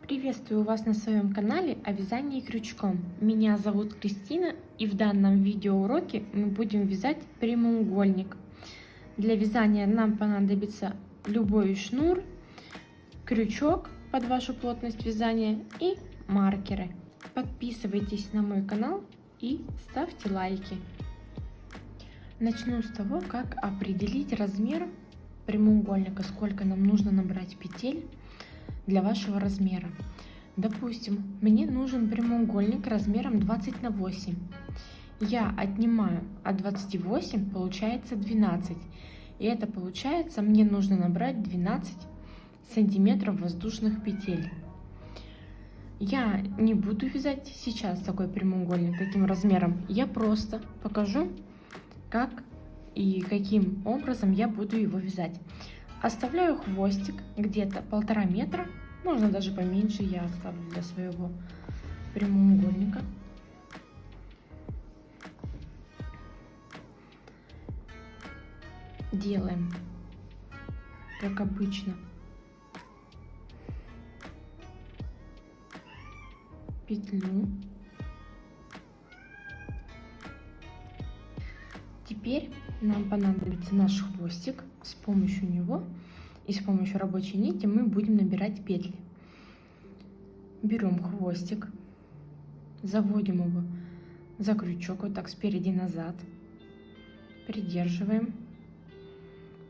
Приветствую вас на своем канале о вязании крючком. Меня зовут Кристина, и в данном видеоуроке мы будем вязать прямоугольник. Для вязания нам понадобится любой шнур, крючок под вашу плотность вязания и маркеры. Подписывайтесь на мой канал и ставьте лайки. Начну с того, как определить размер прямоугольника, сколько нам нужно набрать петель для вашего размера. Допустим, мне нужен прямоугольник размером 20 на 8. Я отнимаю от 28, получается 12. И это получается, мне нужно набрать 12 сантиметров воздушных петель. Я не буду вязать сейчас такой прямоугольник таким размером. Я просто покажу, как и каким образом я буду его вязать. Оставляю хвостик где-то 1,5 метра, можно даже поменьше, я оставлю для своего прямоугольника. Делаем, как обычно, петлю. Теперь нам понадобится наш хвостик. С помощью него и с помощью рабочей нити мы будем набирать петли. Берем хвостик, заводим его за крючок, вот так спереди назад, придерживаем,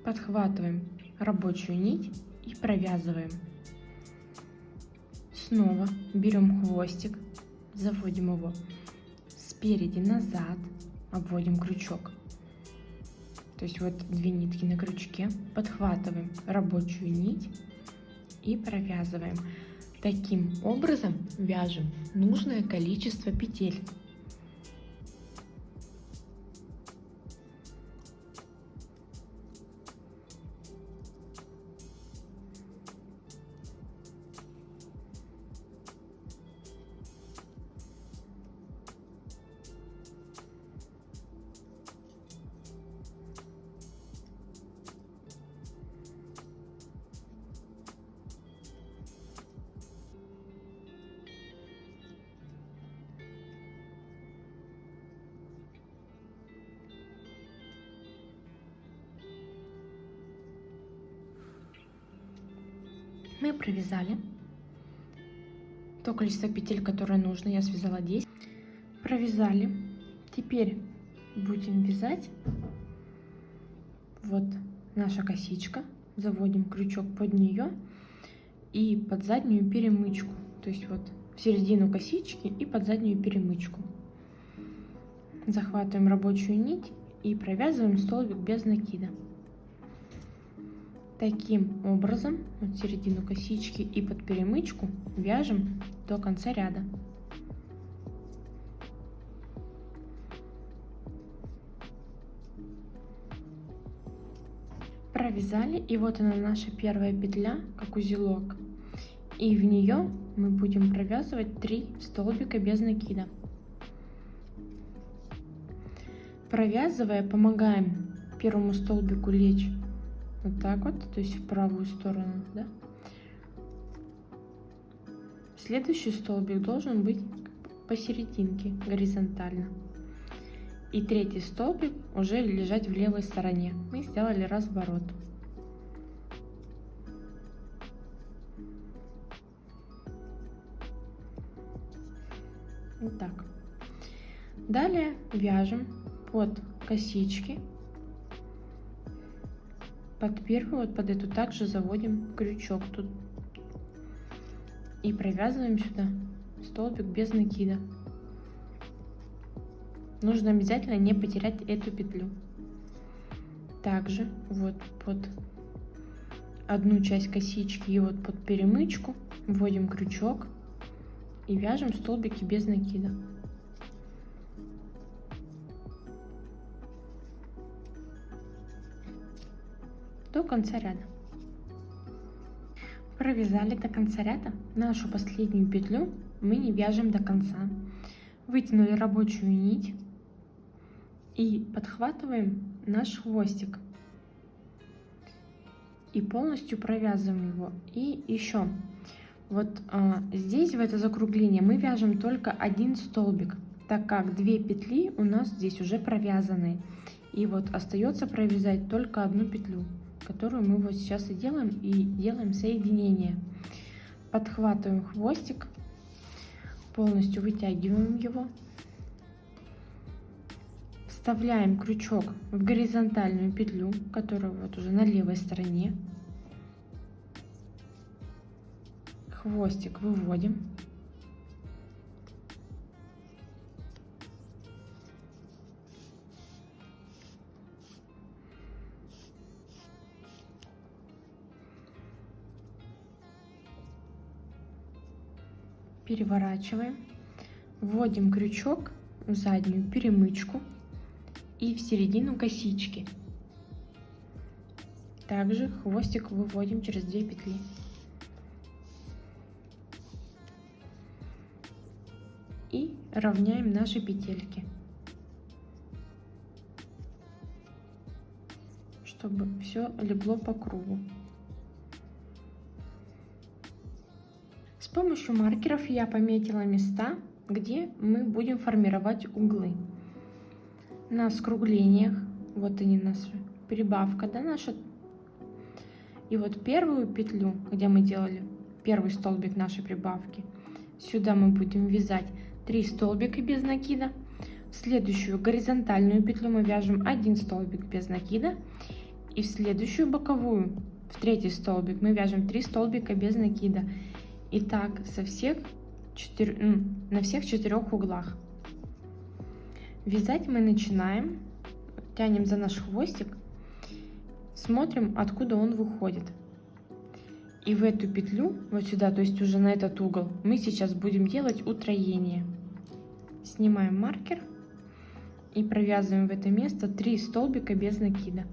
подхватываем рабочую нить и провязываем. Снова берем хвостик, заводим его спереди назад, обводим крючок. То есть вот 2 нитки на крючке, подхватываем рабочую нить и провязываем. Таким образом вяжем нужное количество петель. Мы провязали то количество петель, которое нужно. Я связала 10. Провязали. Теперь будем вязать. Вот наша косичка. Заводим крючок под нее и под заднюю перемычку. То есть вот в середину косички и под заднюю перемычку. Захватываем рабочую нить и провязываем столбик без накида. Таким образом, вот середину косички и под перемычку вяжем до конца ряда. Провязали, и вот она наша первая петля, как узелок. И в нее мы будем провязывать 3 столбика без накида. Провязывая, помогаем первому столбику лечь вот так вот, то есть в правую сторону, да? Следующий столбик должен быть посерединке, горизонтально. И 3-й столбик уже лежать в левой стороне. Мы сделали разворот. Вот так. Далее вяжем под косички. Под первую, вот под эту также заводим крючок тут и провязываем сюда столбик без накида. Нужно обязательно не потерять эту петлю. Также вот под одну часть косички и вот под перемычку вводим крючок и вяжем столбики без накида. До конца ряда. Провязали до конца ряда. Нашу последнюю петлю мы не вяжем до конца. Вытянули рабочую нить и подхватываем наш хвостик и полностью провязываем его. И еще Вот здесь, в это закругление, мы вяжем только один столбик, так как 2 петли у нас здесь уже провязаны. И вот остается провязать только одну петлю, которую мы вот сейчас и делаем соединение. Подхватываем хвостик, полностью вытягиваем его, вставляем крючок в горизонтальную петлю, которая вот уже на левой стороне. Хвостик выводим. Переворачиваем. Вводим крючок в заднюю перемычку и в середину косички. Также хвостик выводим через 2 петли. И равняем наши петельки, чтобы все легло по кругу. С помощью маркеров я пометила места, где мы будем формировать углы. На скруглениях, вот они наша прибавка, да, наша. И вот первую петлю, где мы делали первый столбик нашей прибавки, сюда мы будем вязать 3 столбика без накида. В следующую горизонтальную петлю мы вяжем 1 столбик без накида. И в следующую боковую, в 3-й столбик, мы вяжем 3 столбика без накида. И так на всех 4 углах. Вязать мы начинаем, тянем за наш хвостик, смотрим, откуда он выходит. И в эту петлю, вот сюда, то есть уже на этот угол, мы сейчас будем делать утроение. Снимаем маркер и провязываем в это место 3 столбика без накида.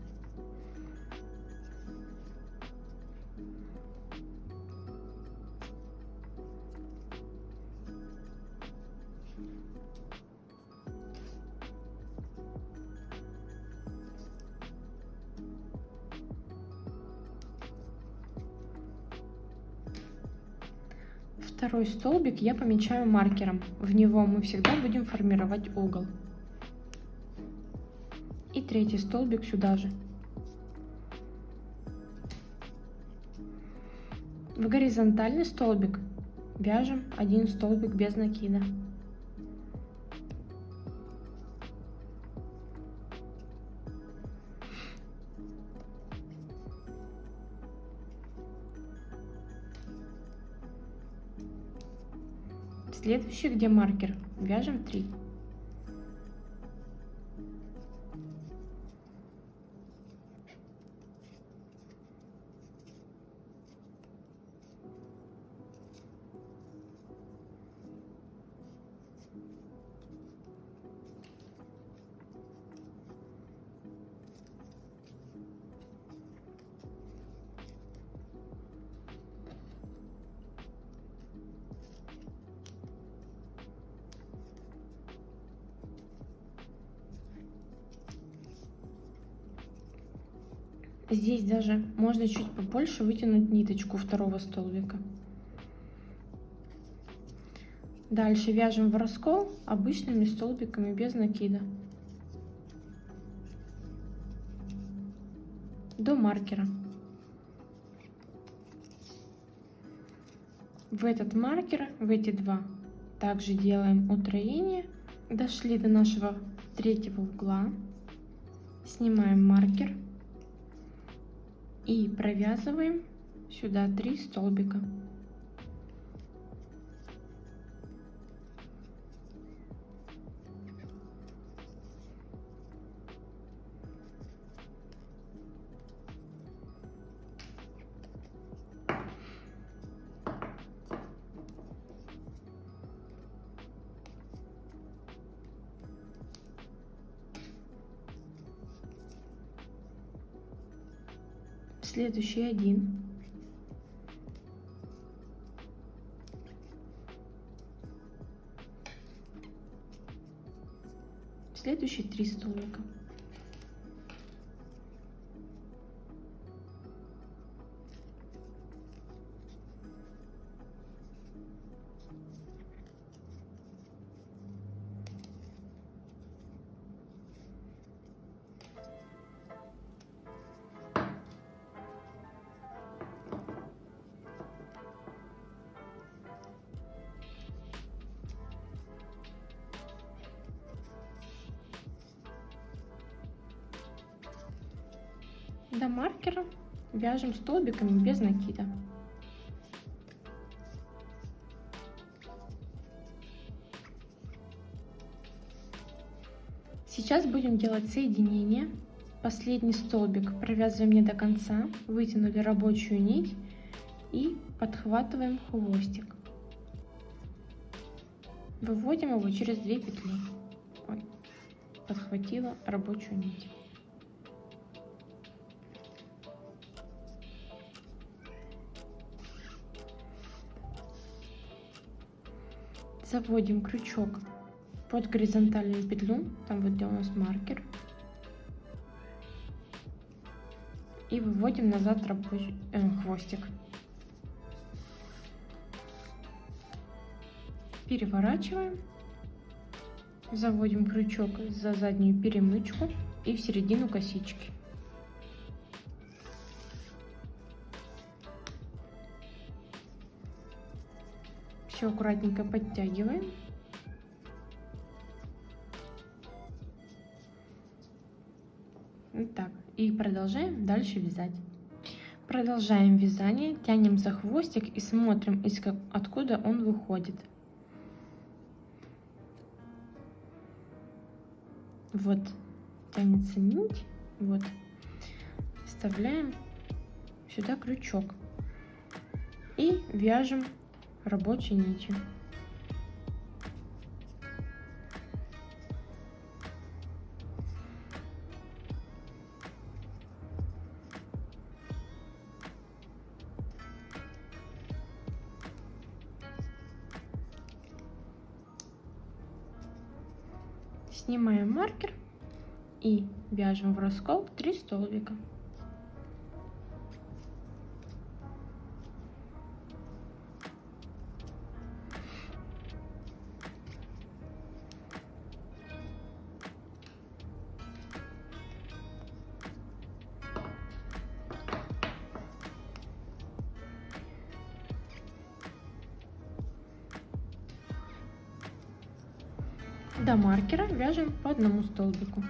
Второй столбик я помечаю маркером. В него мы всегда будем формировать угол. И 3-й столбик сюда же. В горизонтальный столбик вяжем 1 столбик без накида. Следующий, где маркер, вяжем 3. Здесь даже можно чуть побольше вытянуть ниточку второго столбика. Дальше вяжем в раскол обычными столбиками без накида до маркера. В этот маркер, в эти 2, также делаем утроение. Дошли до нашего 3-го угла, снимаем маркер и провязываем сюда 3 столбика. Следующий 1. Следующий 3 столбика. До маркера вяжем столбиками без накида. Сейчас будем делать соединение. Последний столбик провязываем не до конца, вытянули рабочую нить и подхватываем хвостик. Выводим его через 2 петли. Ой, подхватила рабочую нить. Заводим крючок под горизонтальную петлю, там вот где у нас маркер, и выводим назад хвостик. Переворачиваем, заводим крючок за заднюю перемычку и в середину косички. Все аккуратненько подтягиваем. Вот так. И продолжаем дальше вязать. Продолжаем вязание, тянем за хвостик и смотрим, откуда он выходит. Вот тянется нить, вот. Вставляем сюда крючок и вяжем рабочей нитью. Снимаем маркер и вяжем в раскол 3 столбика. До маркера вяжем по 1 столбику.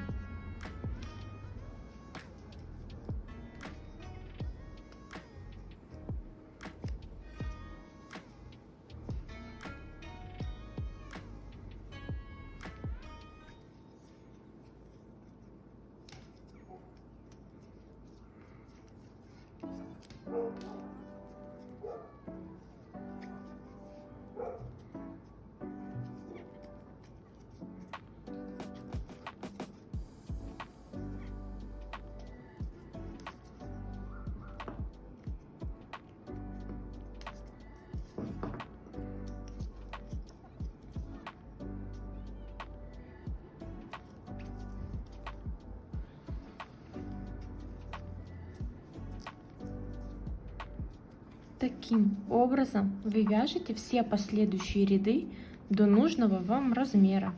Таким образом вы вяжете все последующие ряды до нужного вам размера.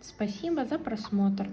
Спасибо за просмотр.